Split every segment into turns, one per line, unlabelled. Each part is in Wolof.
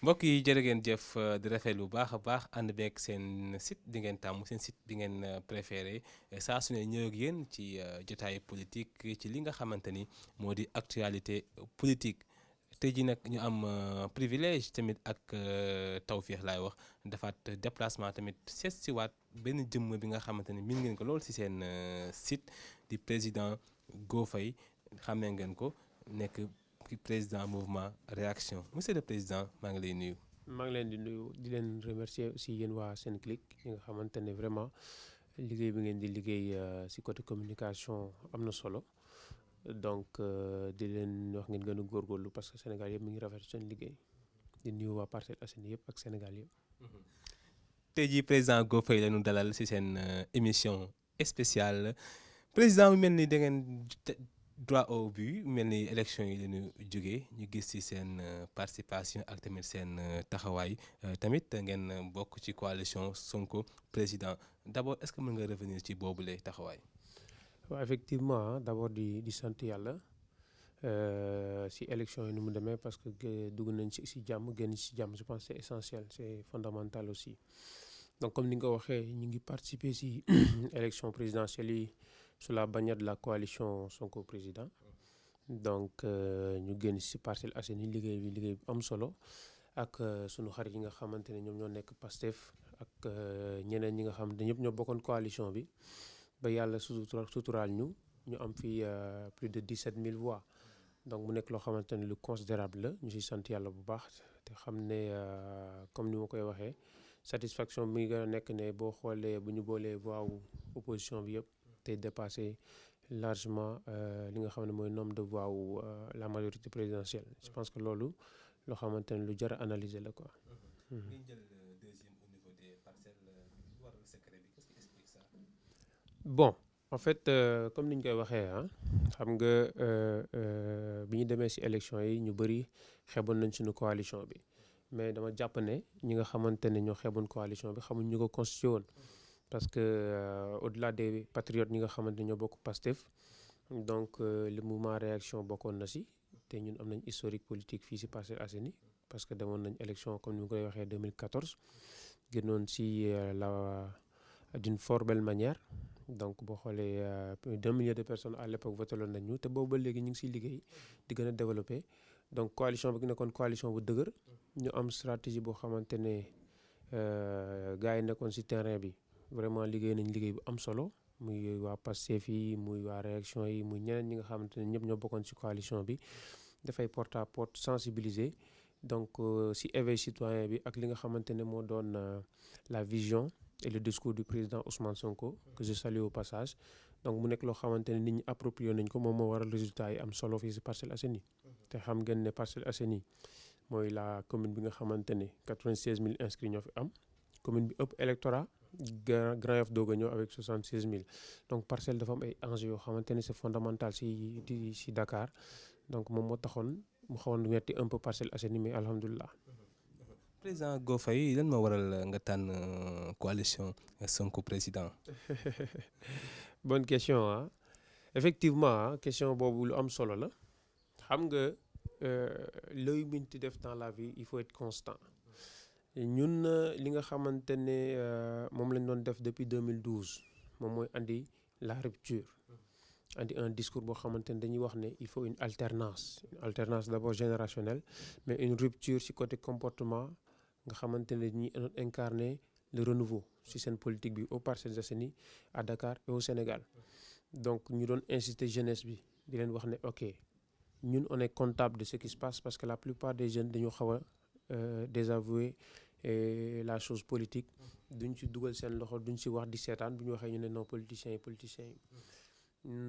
mbokk yi jërë ngeen jëf di rafetlu bu baax a baax ànd beeg seen site di ngeen tàmm seen site bi ngeen préféré saa su ne ñëw ak yéen ci jotaayu politique ci li nga xamante ni moo di actualité politique. tey jii nag ñu am privilège tamit ak tawféex laay wax defaat déplacement tamit seet si waat benn jëmm bi nga xamante ni min ngeen ko lool si seen site di président Go Faye xàmmee ngeen ko nekk président mouvement réaction monsieur le président maa ngi lay nuyu.
maa ngi leen di nuyu di leen remercier aussi yéen waa Senclic yi nga xamante ne vraiment liggéey bi ngeen di liggéey ci côté communication am na solo donc di leen wax ngeen gën a góorgóorlu parce que Sénégal yëpp mi ngi rafetlu seen liggéey di nuyu waa Parcelles Assainies yëpp ak Sénégal yëpp.
tey jii président Go Faye la ñu dalal ci seen émission spéciale président mu mel ni da ngeen droit au but mel ni élection yi la ñu jógee ñu gis ci seen participation ak tamit seen taxawaay tamit ngeen bokk ci coalition Sonko président d'abord est-ce que mën nga revenir ci boobule taxawaay.
waaw effectivement d'abord di sant yàlla ci élection yi ni mu demee parce que dugg nañ ci jàmm génn ci jàmm je pense c'est essentiel c'est fondamental aussi donc comme ni nga ko waxee ñu ngi participer ci élection présidentielle yi sous la bannière de la coalition Sonko président donc ñu génn ci Parcelles Assainies liggéey bi am solo ak sunu xarit yi nga xamante ne ñoom ñoo nekk Pastef ak ñeneen ñi nga xam ne ñëpp ñoo bokkoon coalition bi ba yàlla suturaal ñu am fi plus de 17 000 voix donc mu nekk loo xamante ne lu considérable la ñu ciy sant yàlla bu baax te xam ne comme ni ma koy waxee satisfaction bi ngi gën a nekk ne boo xoolee bu ñu boolee voix wu opposition bi yëpp te dépassé largement li nga xam ne mooy nombre de voix wu la majorité présidentielle je pense que loolu loo xamante ne lu jar a analyser la quoi.
ngeen jël deuxième au niveau des parcelles waral secret bi qu'est-ce qui explique ça.
bon en fait comme ni ñu koy waxee xam nga bi ñu demee ci élection yi ñu bëri xeeboon nañ suñu coalition bi mais dama jàpp ne ñi nga xamante ne ñoo xeeboon coalition bi xamuñ ñu ko constitué woon parce que au-delà des patriotes ñi nga xamante ne ñoo bokk Pastef donc le mouvement réaction bokkoon na ci te ñun am nañ historique politique fii ci Parcelles Assainies parce que demoon nañ élection comme ni ma koy waxee 2014 génnoon ci d'une fort belle manière donc boo xoolee plus d'1 million de personnes à l'époque votaloon nañ ñu te boobu ba léegi ñu ngi ciy liggéey di gën a développé donc coalition bi nekkoon coalition bu dëgër ñu am stratégie boo xamante ne gars yi nekkoon ci terrain bi vraiment liggéey nañ liggéey bu am solo muy waa Pastef yi muy waa réaction yi muy ñeneen ñi nga xamante ne ñëpp ñoo bokkoon ci coalition bi dafay porte à porte sensibiliser donc ci éveil citoyen bi ak li nga xamante ne moo doon la vision et le discours du président Ousmane Sonko que je salue au passage donc mu nekk loo xamante ne nit ñi approprié nañ ko moom moo waral résultat yi am solo fii ci Parcelles Assainies te xam ngeen ne Parcelles Assainies mooy la commune bi nga xamante ne 96 000 inscrits ñoo fi am commune bi ëpp électorat Grand Yoff doog a ñëw avec 76 000 donc Parcelles dafa am ay enjeux yoo xamante ne c'est fondamental ci Dakar donc moom moo taxoon mu xawoon metti un peu Parcelles Assainies mais alhamdulilah.
président Go Faye lan moo waral nga tànn coalition Sonko président.
bonne question effectivement question boobu lu am solo la xam nga looy mënti def dans la vie il faut être constant ñun li nga xamante ne moom lañ doon def depuis 2012 moom mooy andi la rupture andi un discours boo xamante ne dañuy wax ne il faut une alternance d'abord générationnelle mais une rupture ci côté comportement nga xamante ne ñi incarner le renouveau ci seen politique bi aux Parcelles Assainies à Dakar et au Sénégal donc ñu doon insister jeunesse bi di leen wax ne ok ñun on est comptable de ce qui se passe parce que la plupart des jeunes dañoo xaw a désavouer la chose politique duñ ci dugal seen loxo duñ ci wax di seetaan bu ñu waxee ñu ne non politiciens yi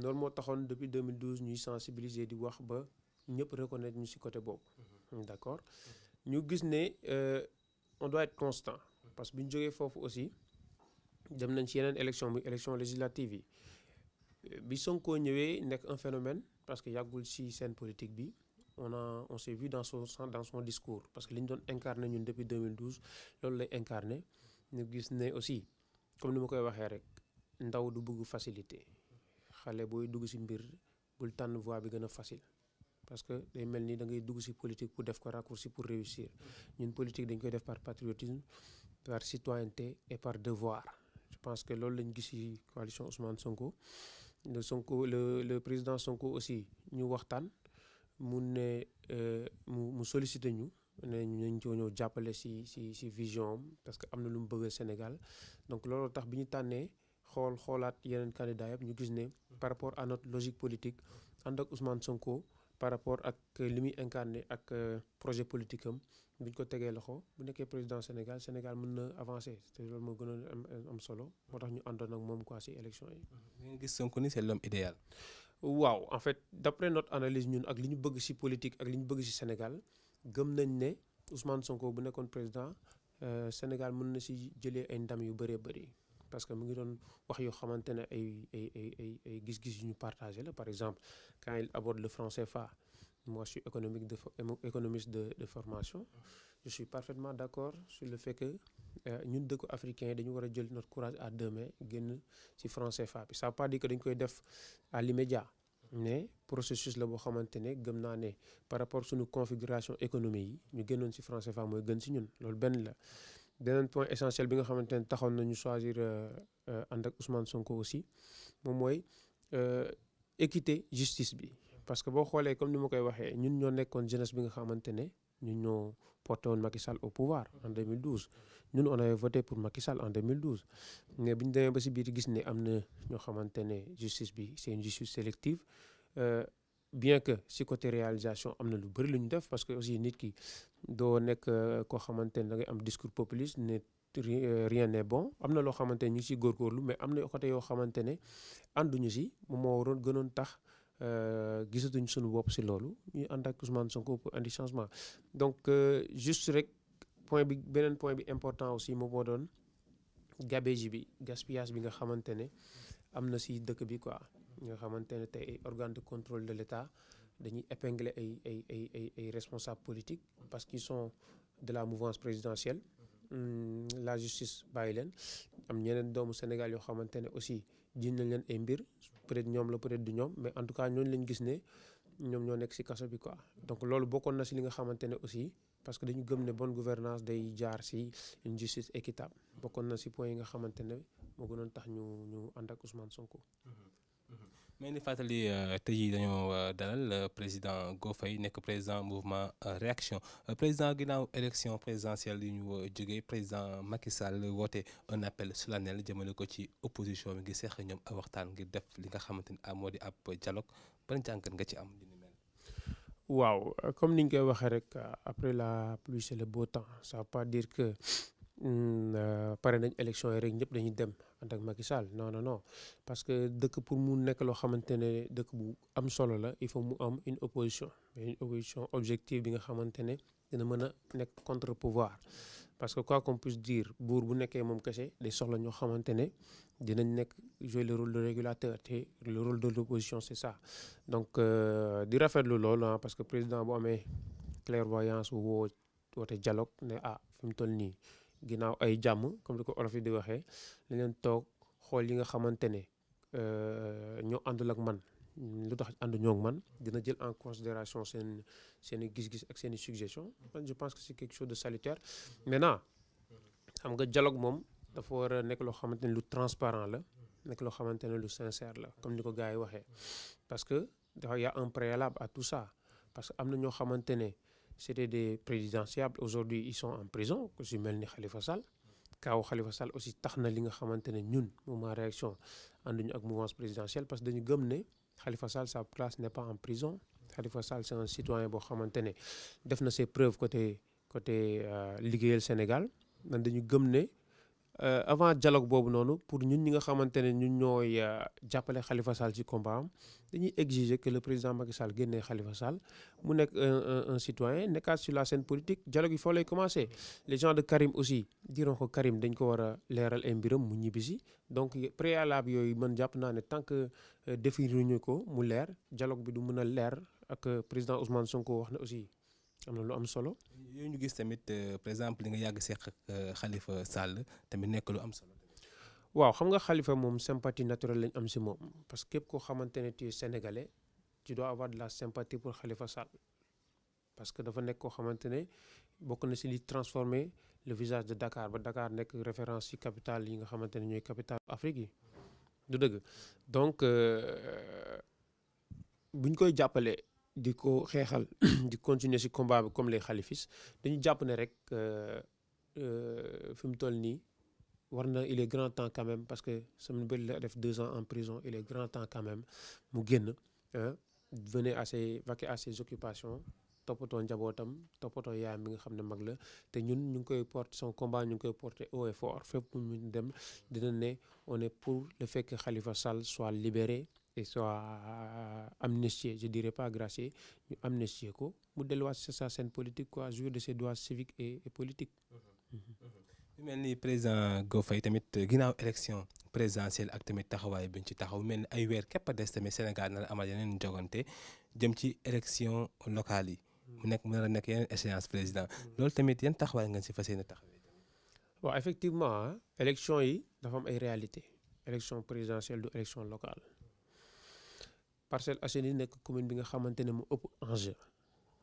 loolu moo taxoon depuis 2012 ñuy sensibiliser di wax ba ñëpp reconnaître ñu ci côté boobu d'accord ñu gis ne on doit être constant parce que bu ñu jógee foofu aussi dem nañ ci yeneen élection bi élection législative yi bi Sonko ñëwee nekk un phénomène parce que yàggul ci scène politique bi on s'est vu dans son discours parce que li ñu doon incarné ñun depuis 2012 loolu lay incarné ñu gis ne aussi comme ni ma koy waxee rek ndaw du bëgg facilité xale booy dugg ci mbir bul tànn voie bi gën a facile parce que day mel ni da ngay dugg ci politique pour def ko raccourci pour réussir ñun politique dañ koy def par patriotisme par citoyenneté et par devoir. Je pense que loolu lañ gis ci coalition Ousmane Sonko. Le président Sonko aussi ñu waxtaan mu ne mu sollicité ñu ne ñu ñëw jàppale ci vision am parce que am na lu mu bëgg Sénégal donc loolu tax bi ñu tànnee xoolaat yeneen candidats yëpp ñu gis ne par rapport à notre logique politique ànd ak Ousmane Sonko par rapport ak li muy incarné ak projet politique am bu ñu ko tegee loxo bu nekkee président Sénégal mën na avancer te loolu moo gënoon am solo moo tax ñu àndoon ak moom quoi ci élection yi.
nga gis Sonko ni c'est l'homme idéal.
waaw en fait d'après notre analyse ñun ak li ñu bëgg ci politique ak li ñu bëgg ci Sénégal gëm nañ ne Ousmane Sonko bu nekkoon président Sénégal mën na ci jëlee ay ndam yu bëree bëri parce que mu ngi doon wax yoo xamante ne ay gis-gis yu ñu partagé la par exemple quand il aborde le franc CFA moi je suis économiste de formation je suis parfaitement d'accord sur le fait que ñun dëkku africain dañu war a jël notre courage à deux mains génn ci franc CFA bi ça veut pas dire que dañ koy def à l'immédiat mais processus la boo xamante ne gëm naa ne par rapport suñu configuration économie yi ñu génnoon ci franc CFA mooy gën ci ñun loolu benn la. beneen point essentiel bi nga xamante ne taxoon nañu choisir ànd ak Ousmane Sonko aussi moom mooy équité justice bi parce que boo xoolee comme ni ma koy waxee ñun ñoo nekkoon jeunesse bi nga xamante ne ñun ñoo porté woon Macky Sall au pouvoir en 2012 ñun on avait voté pour Macky Sall en 2012 mais bi ñu demee ba ci biir gis ne am na ñoo xamante ne justice bi c'est une justice sélective bien que ci côté réalisation am na lu bari lu ñu def parce que aussi nit ki doo nekk koo xamante ne da ngay am discours populiste ne rien n'est bon am na loo xamante ne ñu ngi ciy góorgóorlu mais am na côté yoo xamante ne ànduñu ci moom moo waroon gënoon tax gisatuñ suñu bopp ci loolu ñu ànd ak Ousmane Sonko pour indi changement donc juste rek beneen point bi important aussi moom moo doon gaspillage bi nga xamante ne am na ci dëkk bi quoi nga xamante ne tey ay organes de contrôle de l'État dañuy épingler ay responsables politiques parce qu'ils sont de la mouvance présidentielle la justice bàyyi leen am ñeneen doomu Sénégal yoo xamante ne aussi jiñ nañ leen ay mbir peut-être ñoom la peut-être du ñoom mais en tout cas ñooñu lañ gis ne ñoom ñoo nekk ci kaso bi quoi donc loolu bokkoon na ci li nga xamante ne aussi parce que dañu gëm ne bonne gouvernance day jaar ci une justice équitable bokkoon na ci point yi nga xamante ne moo gënoon tax ñu ànd ak Ousmane Sonko.
mais ni fàttali tey jii dañoo dalal président Go Faye nekk président mouvement réaction président ginnaaw élection présidentielle yi ñu jógee président Macky Sall woote un appel solennel jëmale ko ci opposition bi ngir seq ñoom a waxtaan ngir def li nga xamante ni moo di ab dialogue ban jàngat nga ci am li ni mel.
waaw comme niñ koy waxee rek après la pluie c'est le beau temps ça veut pas dire que pare nañ élection yi rek ñëpp dañuy dem ànd ak Macky Sall non parce que dëkk pour mu nekk loo xamante ne dëkk bu am solo la il faut mu am une opposition mais une opposition objective bi nga xamante ne dina mën a nekk contre pouvoir parce que quoi qu'on puisse dire buur bu nekkee moom kese day soxla ñoo xamante ne dinañ nekk jouer le rôle de régulateur te le rôle de l'opposition c'est ça donc di rafetlu loolu parce que président bu amee clairvoyance woote dialogue ne fi mu toll nii ginnaaw ay jàmm comme li ko olof yi di waxee li leen toog xool yi nga xamante ne ñoo àndul ak man lu tax ànduñoo ak man dina jël en considération seen i gis-gis ak seen i suggestions je pense que c'est quelque chose de salutaire maintenant xam nga dialogue moom dafa war a nekk loo xamante ne lu transparent la nekk loo xamante ne lu sincère la comme ni ko gars yi waxee parce que dafa y a un préalable à tout ça parce que am na ñoo xamante ne c'était des présidentiables aujourd'hui ils sont en prison ku si mel ni Khalifa Sall kaaw Khalifa Sall aussi tax na li nga xamante ne ñun mouvement réaction ànduñu ak mouvance présidentielle parce que dañu gëm ne Khalifa Sall sa place n'est pas en prison Khalifa Sall c'est un citoyen boo xamante ne def na ses preuves côté liggéeyal Sénégal man dañu gëm ne avant dialogue boobu noonu pour ñun ñi nga xamante ne ñun ñooy jàppale Khalifa Sall ci combat am dañuy exiger que le président Macky Sall génnee Khalifa Sall mu nekk un citoyen nekkaat sur la scène politique dialogue yi foo lay commencer les gens de Karim aussi diront que Karim dañ ko war a leeral ay mbiram mu ñibbisi donc préalable yooyu man jàpp naa ne tant que définiruñu ko mu leer dialogue bi du mën a leer ak président Ousmane Sonko wax na aussi am na lu am solo.
yooyu ñu gis tamit par exemple li nga yàgg seq ak Khalifa Sall tamit nekk lu am solo.
waaw xam nga Khalifa moom sympathie naturelle lañ am si moom parce que képp koo xamante ne tu es sénégalais tu dois avoir de la sympathie pour Khalifa Sall parce que dafa nekk koo xamante ne bokk na si li transformer le visage de Dakar ba Dakar nekk référence ci capitale yi nga xamante ne ñooy capitale Afrique yi du dëgg donc buñ koy jàppale di ko xeexal di continuer ci combat bi comme les khalifistes dañu jàpp ne rek fi mu toll nii war na il est grand temps quand même parce que semaine bëri la def 2 ans en prison il est grand temps quand même mu génn venir vaquer à ses occupations toppatoo njabootam toppatoo yaayam bi nga xam ne mag la te ñun ñu ngi koy porter son combat ñu ngi koy porter haut et fort fépp mu dem dina ne on est pour le fait que Khalifa Sall soit libéré et soit amnistié je dirais pas gracié ñu amnistié ko mu delluwaat ci sa scène politique quoi jouir de ses droits civiques et politiques.
mu mel ni président Go Faye tamit ginnaaw élection présidentielle ak tamit taxawaay bi ñu ci taxaw mel ni ay weer képp a des tamit Sénégal na la amal yeneen jogante jëm ci élection locale yi. mu nar a nekk yeneen échéance président loolu tamit yan taxawaay nga ci fas yéene taxawee.
waaw effectivement élection yi dafa am ay réalité élection présidentielle du élection locale Parcelles Assainies nekk commune bi nga xamante ne mu ëpp enjeu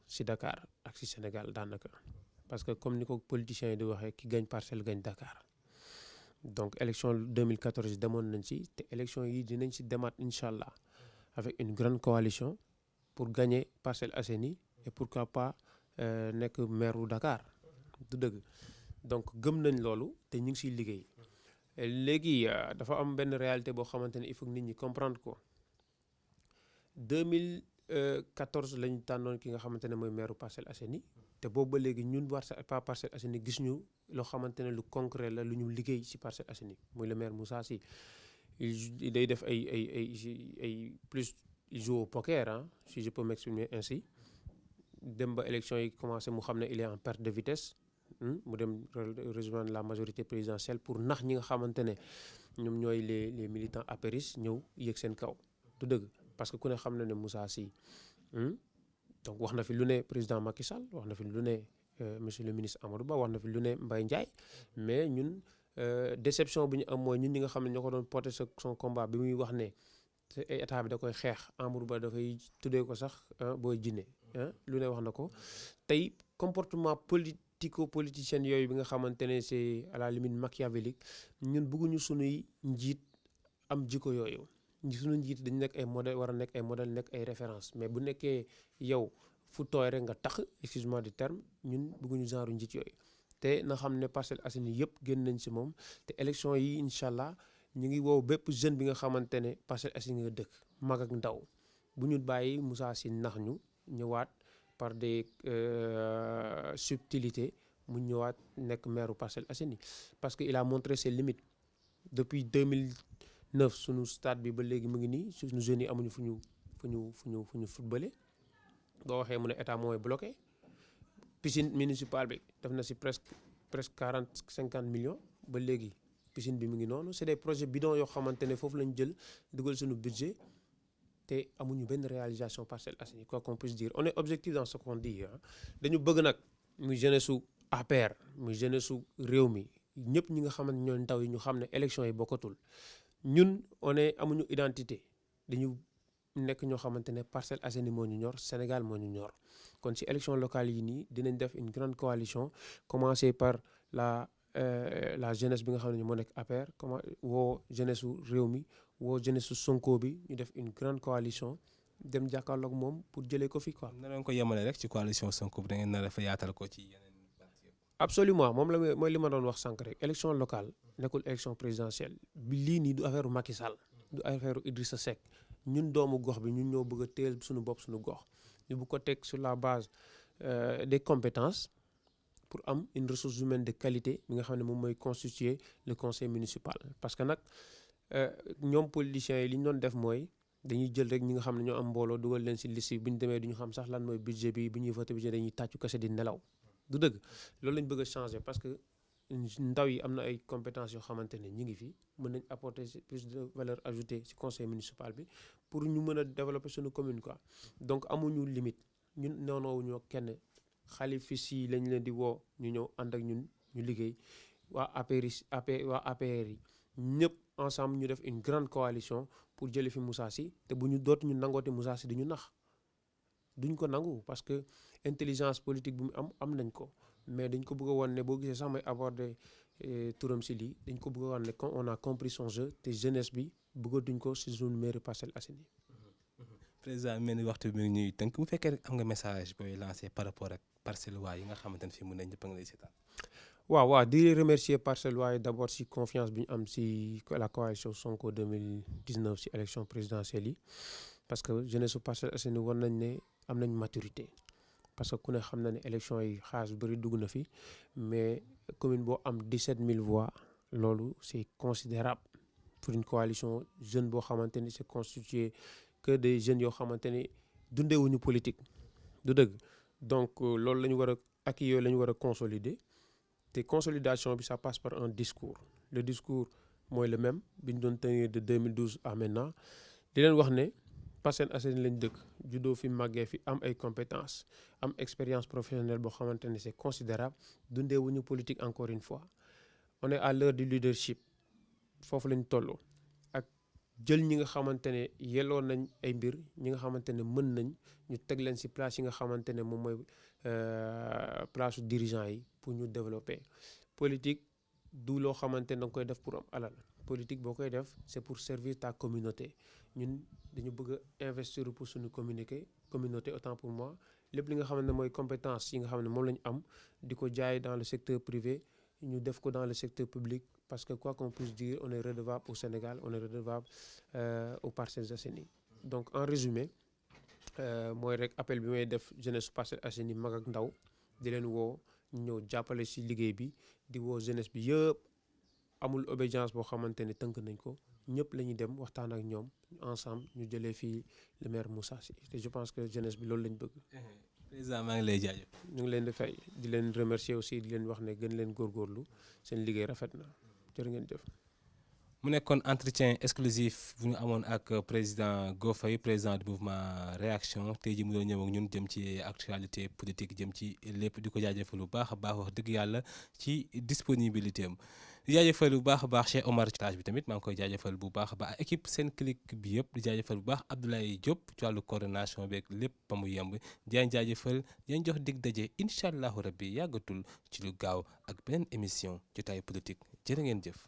ci Dakar ak ci Sénégal daanaka parce que comme ni ko politiciens yi di waxee ki gagne parcelle gagne Dakar donc élection 2014 demoon nañ ci te élection yi dinañ ci demaat incha allah avec une grande coalition pour gagner Parcelles Assainies et pourquoi pas nekk maire wu Dakar du dëgg donc gëm nañ loolu te ñu ngi siy liggéey léegi dafa am benn réalité boo xamante ne il faut que nit ñi comprendre ko 2014 lañu tànnoon ki nga xamante ne mooy maire wu Parcelles Assainies te boobu ba léegi ñun pas Parcelles Assainies gis ñu loo xamante ne lu concret la lu ñu liggéey ci Parcelles Assainies muy le maire Moussa Sy day def ay plus il joue au poker si je peux m'exprimer ainsi dem ba élection yi commencé mu xam ne il est en perte de vitesse mu dem rejoindre la majorité présidentielle pour nax ñi nga xamante ne ñoom ñooy les militants apéristes ñëw yéeg seen kaw du dëgg parce que ku ne xam na ne Moussa Sy donc wax na fi lu ne président Macky Sall wax na fi lu ne monsieur le ministre Amadou Ba wax na fi lu ne Mbaye Ndiaye mais ñun déception bu ñu am mooy ñun ñi nga xam ne ñoo ko doon porter son combat bi muy wax ne état bi da koy xeex Amadou Ba dafay tuddee ko sax booy jinne lu ne wax na ko tey comportement politico-politicien yooyu bi nga xamante ne c'est à la limite machiavélique ñun bëgguñu sunuy njiit am jikko yooyu sunu njiit dañu nekk ay modèle war a nekk ay modèle nekk ay référence mais bu nekkee yow fu tooy rek nga tax excuse-moi du terme ñun bëgguñu genre njiit yooyu te na xam ne Parcelles Assainies yëpp génn nañ si moom te élection yi incha allah ñu ngi wow bépp jeune bi nga xamante ne Parcelles Assainies nga dëkk mag ak ndaw bu ñu bàyyi Moussa Sy nax ñu ñëwaat par des subtilités mu ñëwaat nekk maire Parcelles Assainies parce que il a montré ses limites depuis 2009 sunu stade bi ba léegi mu ngi nii suñu jeunes yi amuñu fu ñu footballé boo waxee mu ne état mooy bloqué piscine municipale bi def na si presque 40-50 millions ba léegi piscine bi mu ngi noonu c'est des projets bidons yoo xamante ne foofu lañ jël dugal suñu budget te amuñu benn réalisation Parcelles Assainies quoi qu'on puisse dire on est objectif dans ce qu'on dit dañu bëgg nag muy jeunesse su APR muy jeunesse su réew mi ñëpp ñi nga xamante ñooy ndaw yi ñu xam ne élection yi bokkatul ñun on est amuñu identité dañu nekk ñoo xamante ne Parcelles Assainies moo ñu ñor Sénégal moo ñu ñor kon ci élection locale yi nii dinañ def une grande coalition commencer par la jeunesse bi nga xam ne moo nekk APR comment woo jeunesse su réew mi woo jeunesse su Sonko bi ñu def une grande coalition dem jàkkaarloog moom pour jëlee ko fi quoi.
na leen ko yemale rek ci coalition Sonko bi da ngeen nar a fa yaatal ko ci yeneen parti yëpp.
absolument moom la mooy li ma doon wax sànq rek élection locale nekkul élection présidentielle bi lii nii du affaire Macky Sall du affaire Idrissa Seck ñun doomu gox bi ñun ñoo bëgg a téel suñu bopp suñu gox ñu bu ko teg sur la base des compétences pour am une ressource humaine de qualité bi nga xam ne moom mooy constituer le conseil municipal parce que nag ñoom politiciens yi li ñu doon def mooy dañuy jël rek ñi nga xam ne ñoo am mbooloo dugal leen ci liste bi bu ñu demee du ñu xam sax lan mooy budget bi bu ñuy voté budget dañuy tàccu kese di nelaw du dëgg loolu lañ bëgg a changer parce que ndaw yi am na ay compétences yoo xamante ne ñu ngi fi mën nañ apporter plus de valeur ajoutée ci conseil municipal bi pour ñu mën a développer suñu commune quoi donc amuñu limite ñun noonoowuñoo kenn xalifis yi lañ leen di woo ñu ñëw ànd ak ñun ñu liggéey waa APR yi ñëpp ensemble ñu def une grande coalition pour jële fi Moussa Sy te bu ñu dootuñu nangooti Moussa Sy di ñu nax duñ ko nangu parce que intelligence politique bi mu am nañ ko mais dañ ko bëgg a wan ne boo gisee sax may aborder turam si lii dañ ko bëgg a wan ne on a compris son jeu te jeunesse bi bëggatuñ ko si zone mairie Parcelles Assainies.
président mel ni waxtu bi ñuy tënk bu fekkee rek am nga message booy lancé par rapport ak Parcelles waa yi nga xamante ne fii mun nañ ñëpp a ngi lay seetaan.
waaw di remercier Parcelles waa yi d' abord si confiance bi ñu am si la coalition Sonko 2019 si élection présidentielle yi parce que jeunesse su Parcelles Assainies war nañ ne am nañ maturité parce que ku ne xam na ne élection yi xaalis bu bëri dugg na fi mais commune boo am 17000 voix loolu c' est considérable pour une coalition jeune boo xamante ni c' est constitué que des jeunes yoo xamante ni dundeewuñu politique du dëgg donc loolu la ñu war a ak yooyu la ñu war a consolider te consolidation bi ça passe par un discours le discours mooy le même bi ñu doon tenir de 2012 à maintenant di leen wax ne Parcelles Assainies lañ dëkk juddoo fi màggee fi am ay compétences am expérience professionnelle boo xamante ne c' est considérable dundeewuñu politique encore une fois on est à l'heure du leadership foofu lañ toll ak jël ñi nga xamante ne yelloo nañ ay mbir ñi nga xamante ne mën nañ ñu teg leen si place yi nga xamante ne moom mooy place dirigeant yi pour ñu développer politique du loo xamante ne da nga koy def pour am alal politique boo koy def c' est pour servir ta communauté ñun dañu bëgg a investir pour suñu communauté autant pour moi lépp li nga xamante ne mooy compétence yi nga xam ne moom la ñu am di ko jaay dans le secteur privé ñu def ko dans le secteur public parce que quoi qu'on puisse dire on est redevable au Sénégal on est redevable aux Parcelles Assainies donc en résumé mooy rek appel bi may def jeunesse Parcelles Assainies mag ak ndaw di leen woo ñu ñëw jàppale si liggéey bi di woo jeunesse bi yëpp amul obédience boo xamante ne tënk nañ ko ñëpp la ñuy dem waxtaan ak ñoom ensemble ñu jëlee fii le maire Moussa Sy te je pense que jeunesse bi loolu lañ bëgg.
président maa ngi lay jaajëf.
ñu ngi leen di fay di leen remercier aussi di leen wax ne gën leen góorgóorlu seen liggéey rafet na jërë ngeen jëf.
mu nekkoon entretien exclusif bu ñu amoon ak président Go Faye président du mouvement réaction tey jii mu doon ñëw ak ñun jëm ci actualité politique jëm ci lépp di ko jaajëfal bu baax a baax wax dëgg yàlla ci disponibilité am. di jaajëfal bu baax a baax Cheikh Omar ci tâche bi tamit maa ngi koy jaajëfal bu baax a baax équipe Senclic bi yëpp di jaajëfal bu baax Abdoulaye Diop ci wàllu coordination beeg lépp ba mu yemb di leen jaajëfal di leen jox dig daje incha allahu rabbi yàggatul ci lu gaaw ak beneen émission jotaayu politique jërë ngeen jëf.